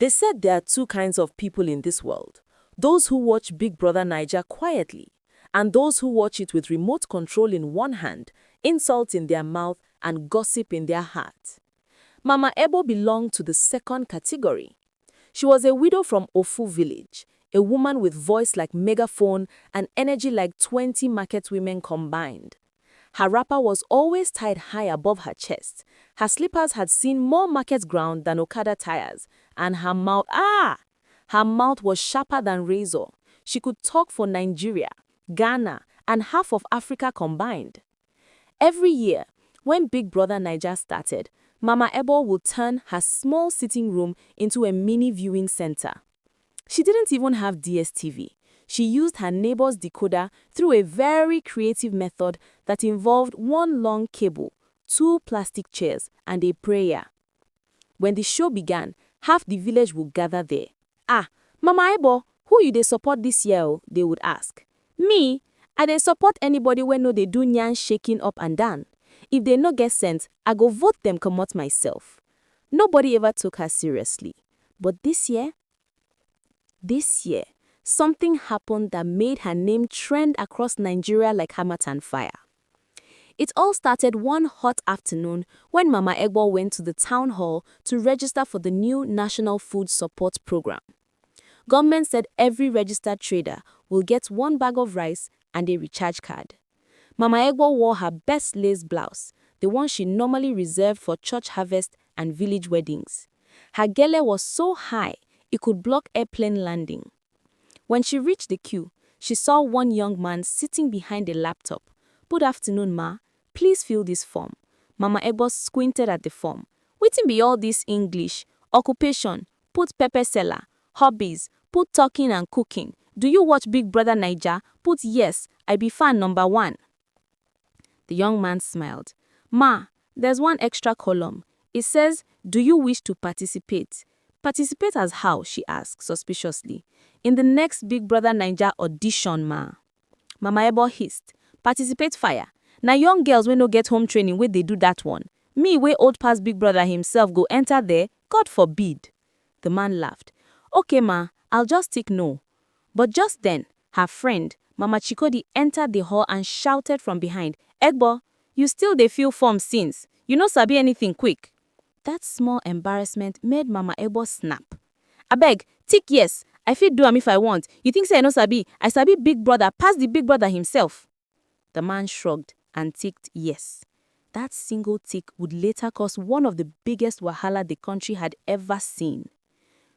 They said there are two kinds of people in this world: those who watch Big Brother Naija quietly, and those who watch it with remote control in one hand, insult in their mouth, and gossip in their heart. Mama Eboh belonged to the second category. She was a widow from Ofu Village, a woman with voice like megaphone and energy like 20 market women combined. Her wrapper was always tied high above her chest. Her slippers had seen more market ground than Okada tires, and her mouth was sharper than razor. She could talk for Nigeria, Ghana, and half of Africa combined. Every year, when Big Brother Naija started, Mama Eboh would turn her small sitting room into a mini viewing center. She didn't even have DSTV. She used her neighbor's decoder through a very creative method that involved one long cable, 2 plastic chairs, and a prayer. When the show began, half the village would gather there. Mama Eboh, who you dey support this year? They would ask. Me, I dey support anybody when no dey do nyan shaking up and down. If they no get sense, I go vote them comot myself. Nobody ever took her seriously. But this year, something happened that made her name trend across Nigeria like Hamatan fire. It all started one hot afternoon when Mama Eboh went to the town hall to register for the new National Food Support Program. Government said every registered trader will get 1 bag of rice and a recharge card. Mama Eboh wore her best lace blouse, the one she normally reserved for church harvest and village weddings. Her gele was so high, it could block airplane landing. When she reached the queue, she saw one young man sitting behind a laptop. "Good afternoon, ma. Please fill this form." Mama Eboh squinted at the form. "Wetin be all this English? Occupation, put pepper seller. Hobbies, put talking and cooking. Do you watch Big Brother Naija? Put yes, I be fan number 1. The young man smiled. "Ma, there's one extra column. It says, do you wish to participate?" "Participate as how?" she asked suspiciously. "In the next Big Brother Naija audition, ma." Mama Eboh hissed. "Participate fire. Now young girls wey no get home training wey they do that one. Me wey old past Big Brother himself go enter there? God forbid." The man laughed. "Okay, ma, I'll just tick no." But just then, her friend, Mama Chikodi, entered the hall and shouted from behind, "Eboh, you still dey fill form since. You no sabi anything quick." That small embarrassment made Mama Eboh snap. "Abeg, tick yes. I fit do am if I want. You think say I no sabi? I sabi Big Brother pass the Big Brother himself." The man shrugged and ticked yes. That single tick would later cause one of the biggest wahala the country had ever seen.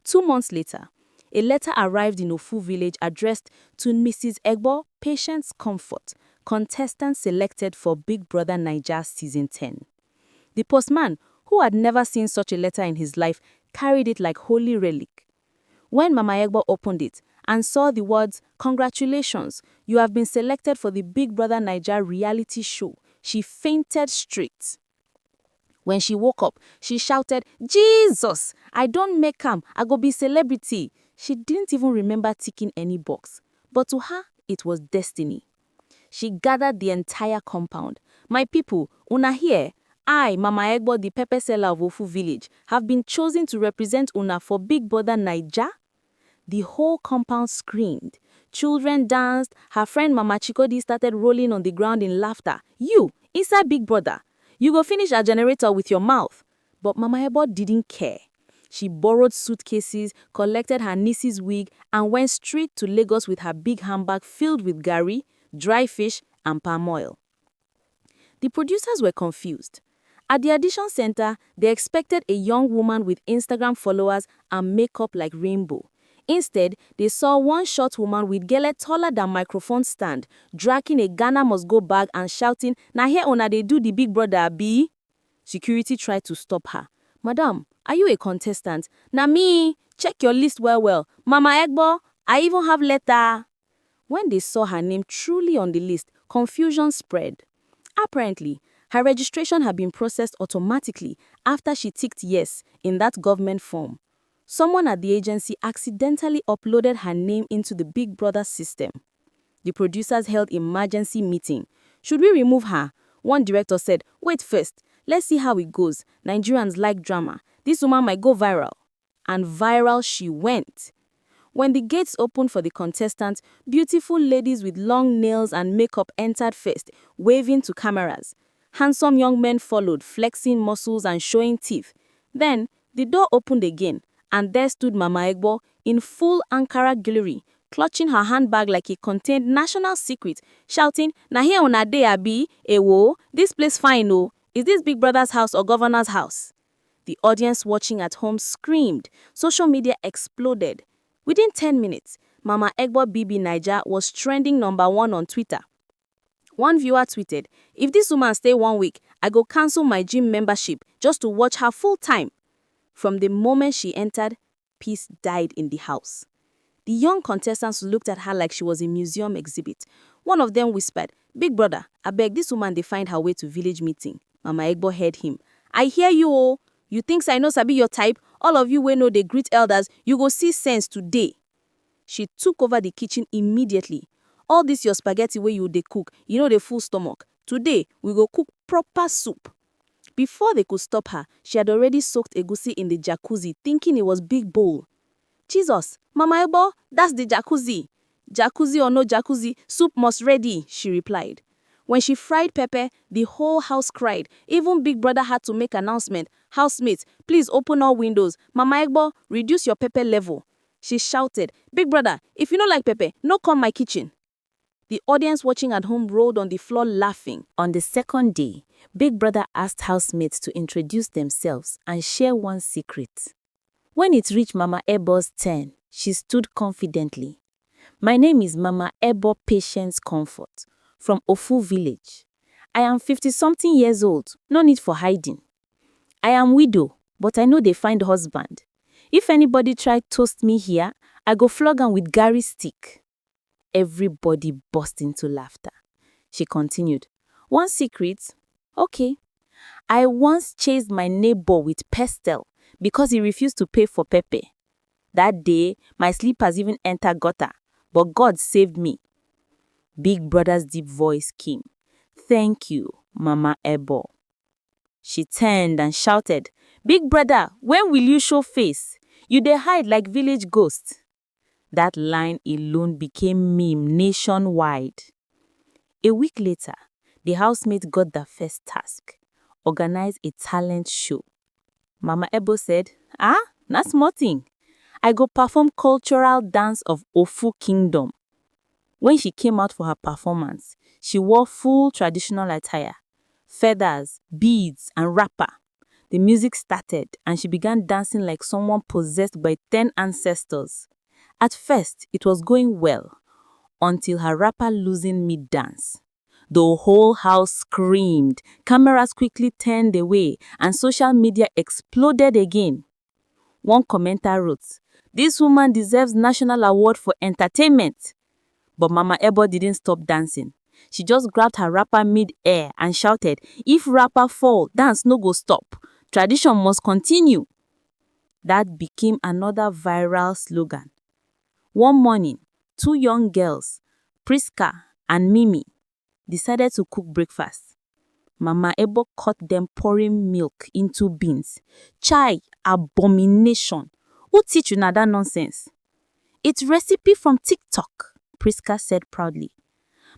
2 months later, a letter arrived in Ofu Village addressed to Mrs. Eboh, Patience Comfort, contestant selected for Big Brother Naija Season 10. The postman, who had never seen such a letter in his life, carried it like holy relic. When Mama Eboh opened it and saw the words, "Congratulations, you have been selected for the Big Brother Naija reality show," she fainted straight. When she woke up, she shouted, "Jesus, I don't make am, I go be celebrity." She didn't even remember ticking any box, but to her, it was destiny. She gathered the entire compound. "My people, una here? I, Mama Eboh, the pepper seller of Ofu Village, have been chosen to represent una for Big Brother Naija." The whole compound screamed. Children danced. Her friend Mama Chikodi started rolling on the ground in laughter. "You, inside Big Brother, you go finish our generator with your mouth." But Mama Eboh didn't care. She borrowed suitcases, collected her niece's wig, and went straight to Lagos with her big handbag filled with garri, dry fish, and palm oil. The producers were confused. At the audition center, they expected a young woman with Instagram followers and makeup like Rainbow. Instead, they saw one short woman with gele taller than microphone stand, dragging a Ghana must go bag and shouting, "Na here una dey do the Big Brother abi?" Security tried to stop her. "Madam, are you a contestant?" "Na me. Check your list well. Mama Eboh, I even have letter." When they saw her name truly on the list, confusion spread. Apparently, her registration had been processed automatically after she ticked yes in that government form. Someone at the agency accidentally uploaded her name into the Big Brother system. The producers held emergency meeting. "Should we remove her?" One director said, "Wait first. Let's see how it goes. Nigerians like drama. This woman might go viral." and viral she went. When the gates opened for the contestants, beautiful ladies with long nails and makeup entered first, waving to cameras. Handsome young men followed, flexing muscles and showing teeth. Then, the door opened again, and there stood Mama Eboh in full Ankara glory, clutching her handbag like it contained national secret, shouting, "Na here una dey abi? Ewo, this place fine oh. Is this Big Brother's house or Governor's house?" The audience watching at home screamed. Social media exploded. Within 10 minutes, Mama Eboh BB Naija was trending #1 on Twitter. One viewer tweeted, "If this woman stay 1 week, I go cancel my gym membership just to watch her full time." From the moment she entered, peace died in the house. The young contestants looked at her like she was a museum exhibit. One of them whispered, "Big brother, abeg, this woman dey find her way to village meeting." Mama Eboh heard him. "I hear you oh. You think I know sabi your type? All of you wey know dey greet elders, you go see sense today." She took over the kitchen immediately. "All this your spaghetti wey you dey cook, you know dey full stomach. Today, we go cook proper soup." Before they could stop her, she had already soaked egusi in the jacuzzi, thinking it was big bowl. "Jesus, Mama Eboh, that's the jacuzzi." "Jacuzzi or no jacuzzi, soup must ready," she replied. When she fried pepper, the whole house cried. Even Big Brother had to make announcement. "Housemates, please open all windows. Mama Eboh, reduce your pepper level." She shouted, "Big Brother, if you no like pepper, no come my kitchen." The audience watching at home rolled on the floor laughing. On the second day, Big Brother asked housemates to introduce themselves and share one secret. When it reached Mama Eboh's turn, she stood confidently. "My name is Mama Eboh Patience Comfort from Ofu Village. I am 50-something years old, no need for hiding. I am widow, but I know they find husband. If anybody try toast me here, I go flog am with Gary stick." Everybody burst into laughter. She continued, "One secret? Okay. I once chased my neighbor with pestle because he refused to pay for pepper. That day, my slippers even entered gutter, but God saved me." Big Brother's deep voice came. "Thank you, Mama Eboh." She turned and shouted, "Big Brother, when will you show face? You dey hide like village ghost." That line alone became meme nationwide. A week later, the housemates got their first task: organize a talent show. Mama Eboh said, "Na small thing. I go perform cultural dance of Ofu Kingdom." When she came out for her performance, she wore full traditional attire, feathers, beads, and wrapper. The music started, and she began dancing like someone possessed by 10 ancestors. At first, it was going well, until her wrapper loosened mid-dance. The whole house screamed, cameras quickly turned away, and social media exploded again. One commenter wrote, "This woman deserves national award for entertainment." But Mama Eboh didn't stop dancing. She just grabbed her wrapper mid-air and shouted, "If wrapper fall, dance no go stop. Tradition must continue." That became another viral slogan. One morning, 2 young girls, Priska and Mimi, decided to cook breakfast. Mama Eboh caught them pouring milk into beans. "Chai, abomination. Who teach you that nonsense?" "It's recipe from TikTok," Priska said proudly.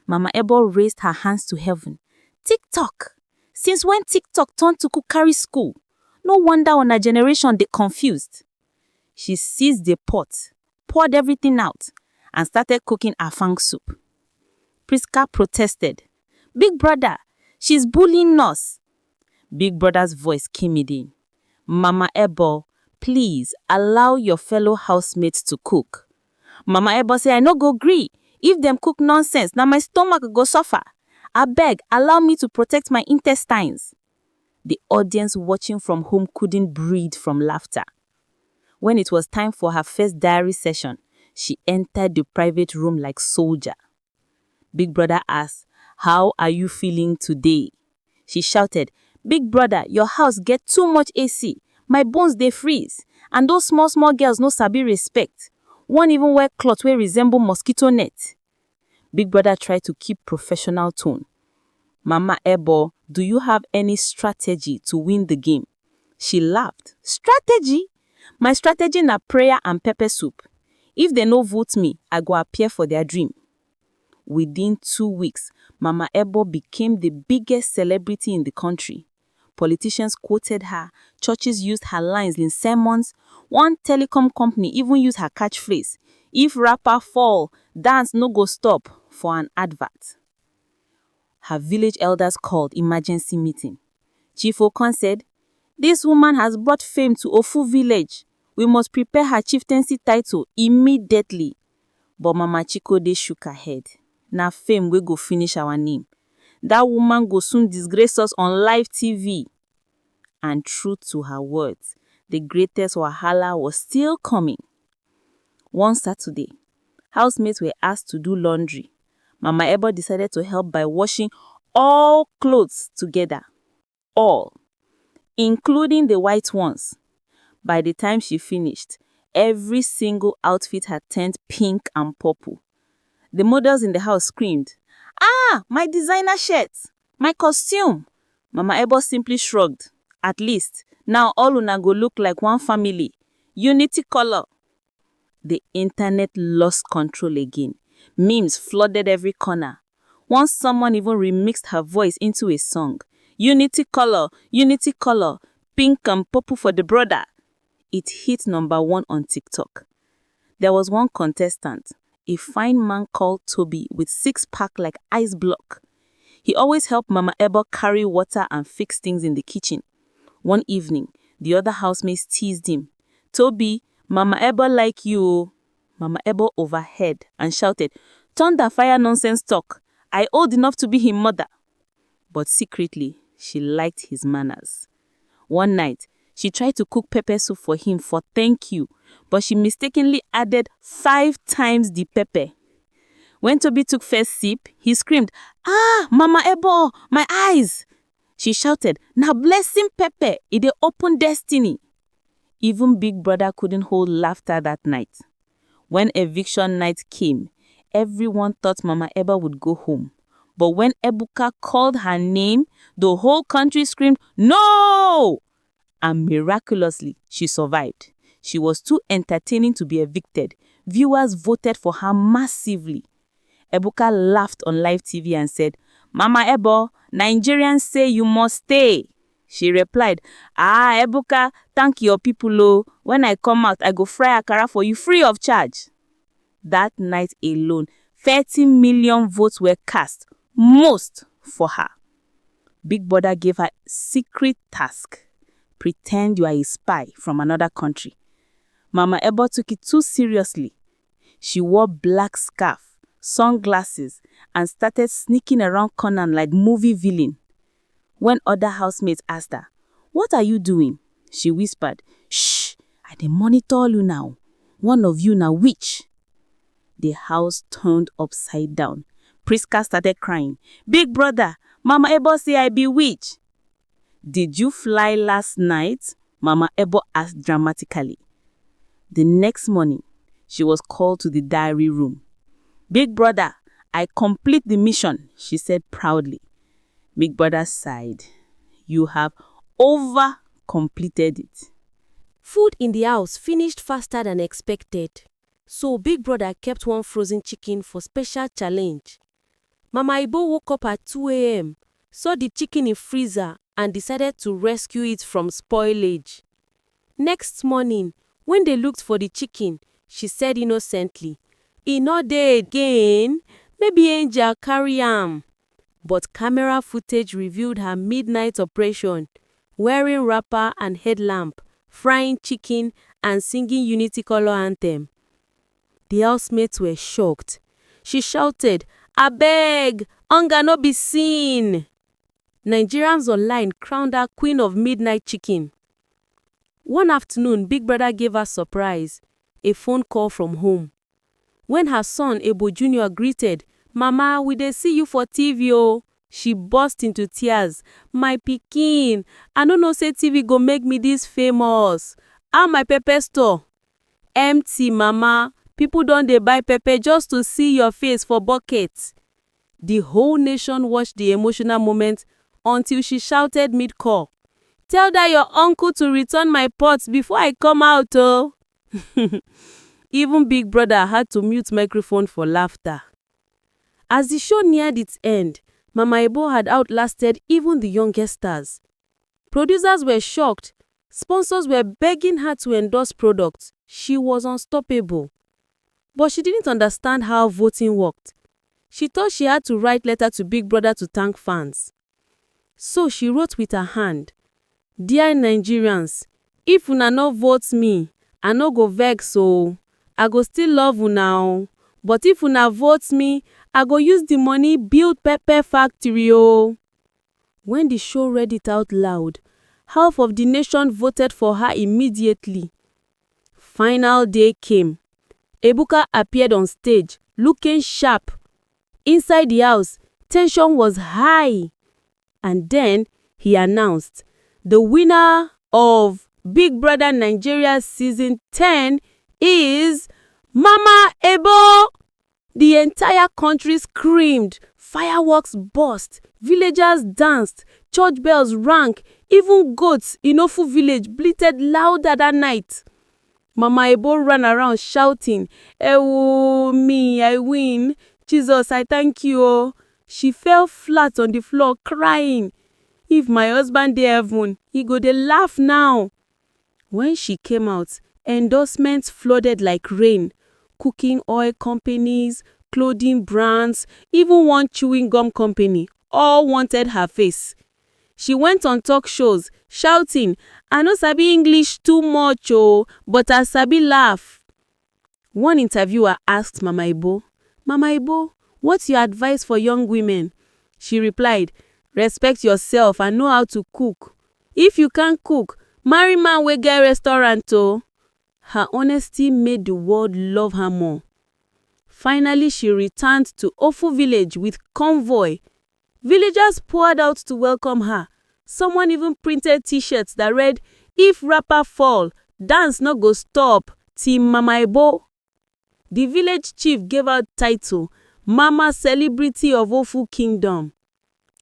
Mama Eboh raised her hands to heaven. "TikTok? Since when TikTok turned to cookery school? No wonder our generation they confused." She seized the pot, poured everything out, and started cooking afang soup. Priska protested, "Big Brother, she's bullying us." Big Brother's voice came in. "Mama Eboh, please allow your fellow housemates to cook." Mama Eboh said, "I no go gree. If them cook nonsense, now my stomach go suffer. Abeg, allow me to protect my intestines." The audience watching from home couldn't breathe from laughter. When it was time for her first diary session, she entered the private room like soldier. Big Brother asked, "How are you feeling today?" She shouted, "Big Brother, your house get too much AC. My bones they freeze. And those small girls no sabi respect. One even wear cloth wey resemble mosquito net." Big Brother tried to keep professional tone. "Mama Eboh, do you have any strategy to win the game?" She laughed. "Strategy? My strategy na prayer and pepper soup. If they no vote me, I go appear for their dream. Within 2 weeks, Mama Eboh became the biggest celebrity in the country. Politicians quoted her, churches used her lines in sermons, one telecom company even used her catchphrase, "If rapper fall, dance no go stop," for an advert. Her village elders called emergency meeting. Chief Okon said, "This woman has brought fame to Ofu Village. We must prepare her chieftaincy title immediately." But Mama Chikode shook her head. "Na fame we go finish our name. That woman go soon disgrace us on live TV." And true to her words, the greatest wahala was still coming. One Saturday, housemates were asked to do laundry. Mama Eboh decided to help by washing all clothes together. All, including the white ones. By the time she finished, every single outfit had turned pink and purple. The models in the house screamed, "Ah, my designer shirt! My costume!" Mama Eboh simply shrugged. "At least, now all una go look like one family. Unity color." The internet lost control again. Memes flooded every corner. Once someone even remixed her voice into a song. Unity color, pink and purple for the brother." It hit #1 on TikTok. There was one contestant, a fine man called Toby with six-pack like ice block. He always helped Mama Eboh carry water and fix things in the kitchen. One evening, the other housemates teased him. "Toby, Mama Eboh like you." Mama Eboh overheard and shouted, "Thunder fire nonsense talk. I old enough to be his mother." But secretly, she liked his manners. One night, she tried to cook pepper soup for him for thank you, but she mistakenly added 5 times the pepper. When Toby took first sip, he screamed, "Ah, Mama Eboh, my eyes!" She shouted, "Now blessing pepper, it dey open destiny." Even Big Brother couldn't hold laughter that night. When eviction night came, everyone thought Mama Eboh would go home. But when Ebuka called her name, the whole country screamed, "No!" And miraculously, she survived. She was too entertaining to be evicted. Viewers voted for her massively. Ebuka laughed on live TV and said, "Mama Eboh, Nigerians say you must stay." She replied, "Ah, Ebuka, thank your people, oh. When I come out, I go fry akara for you free of charge." That night alone, 30 million votes were cast, most for her. Big Brother gave her a secret task. Pretend you are a spy from another country. Mama Eboh took it too seriously. She wore black scarf, sunglasses, and started sneaking around corners like movie villain. When other housemates asked her, "What are you doing?" she whispered, "Shh, I dey monitor you now. One of you na witch." The house turned upside down. Priska started crying. "Big Brother, Mama Eboh say I be witch." "Did you fly last night?" Mama Eboh asked dramatically. The next morning, she was called to the diary room. "Big Brother, I complete the mission," she said proudly. Big Brother sighed. "You have over-completed it." Food in the house finished faster than expected. So Big Brother kept one frozen chicken for special challenge. Mama Eboh woke up at 2 a.m., saw the chicken in freezer and decided to rescue it from spoilage. Next morning, when they looked for the chicken, she said innocently, "E no dey again, maybe angel carry am." But camera footage revealed her midnight operation, wearing wrapper and headlamp, frying chicken and singing Unity Color anthem. The housemates were shocked. She shouted, "Abeg, hunger no be sin." Nigerians online crowned her Queen of Midnight Chicken. One afternoon, Big Brother gave her surprise, a phone call from home. When her son Eboh Jr. greeted, "Mama, we dey see you for TV oh," she burst into tears. "My pikin, I no know say TV go make me this famous. How my pepper store?" "Empty, Mama. People don dey buy pepper just to see your face for bucket." The whole nation watched the emotional moment until she shouted mid-call, Tell that your uncle to return my pots before I come out, oh. Even Big Brother had to mute microphone for laughter. As the show neared its end, Mama Eboh had outlasted even the youngest stars. Producers were shocked. Sponsors were begging her to endorse products. She was unstoppable. But she didn't understand how voting worked. She thought she had to write letter to Big Brother to thank fans. So she wrote with her hand, "Dear Nigerians, if una no vote me, I no go vex o. I go still love una o. But if una vote me, I go use the money build pepper factory o." When the show read it out loud, half of the nation voted for her immediately. Final day came. Ebuka appeared on stage, looking sharp. Inside the house, tension was high. And then he announced, the winner of Big Brother Naija Season 10 is Mama Eboh. The entire country screamed, fireworks burst, villagers danced, church bells rang, even goats in Ofu Village bleated louder that night. Mama Eboh ran around shouting, "Ewo, me, I win. Jesus, I thank you." Oh. She fell flat on the floor crying. If my husband dey heaven, he go dey laugh now. When she came out, endorsements flooded like rain. Cooking oil companies, clothing brands, even one chewing gum company, all wanted her face. She went on talk shows, shouting, "I no sabi English too much, oh, but I sabi laugh." One interviewer asked Mama Eboh, "Mama Eboh, what's your advice for young women?" She replied, "Respect yourself and know how to cook. If you can't cook, marry man wey get restaurant oh." Her honesty made the world love her more. Finally, she returned to Ofu Village with convoy. Villagers poured out to welcome her. Someone even printed t-shirts that read, "If rapper fall, dance no go stop, Team Mama Eboh." The village chief gave out title, Mama Celebrity of Ofu Kingdom.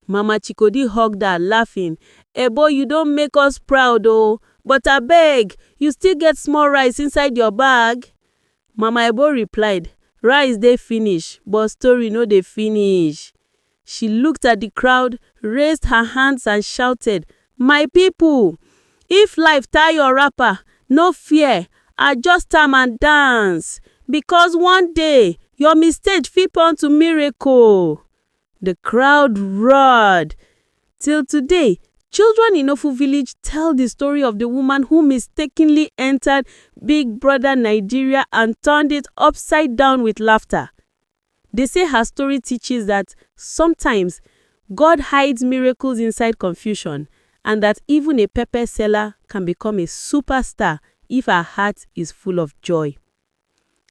Mama Chikodi hugged her, laughing, "Eboh, you don't make us proud oh, but abeg, you still get small rice inside your bag?" Mama Eboh replied, "Rice dey finish, but story no dey finish." She looked at the crowd, raised her hands and shouted, "My people, if life tie your rapper, no fear, adjust am and dance. Because one day, your mistake fit turn to miracle." The crowd roared. Till today, children in Ofu Village tell the story of the woman who mistakenly entered Big Brother Naija and turned it upside down with laughter. They say her story teaches that sometimes God hides miracles inside confusion, and that even a pepper seller can become a superstar if her heart is full of joy.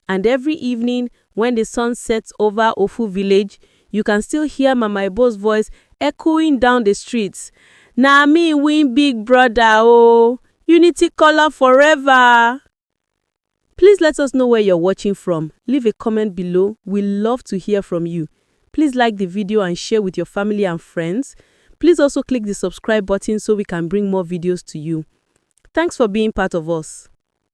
And every evening, when the sun sets over Ofu Village, you can still hear Mama Eboh's voice echoing down the streets. "Na me win Big Brother oh, unity color forever." Please let us know where you're watching from. Leave a comment below. We love to hear from you. Please like the video and share with your family and friends. Please also click the subscribe button so we can bring more videos to you. Thanks for being part of us.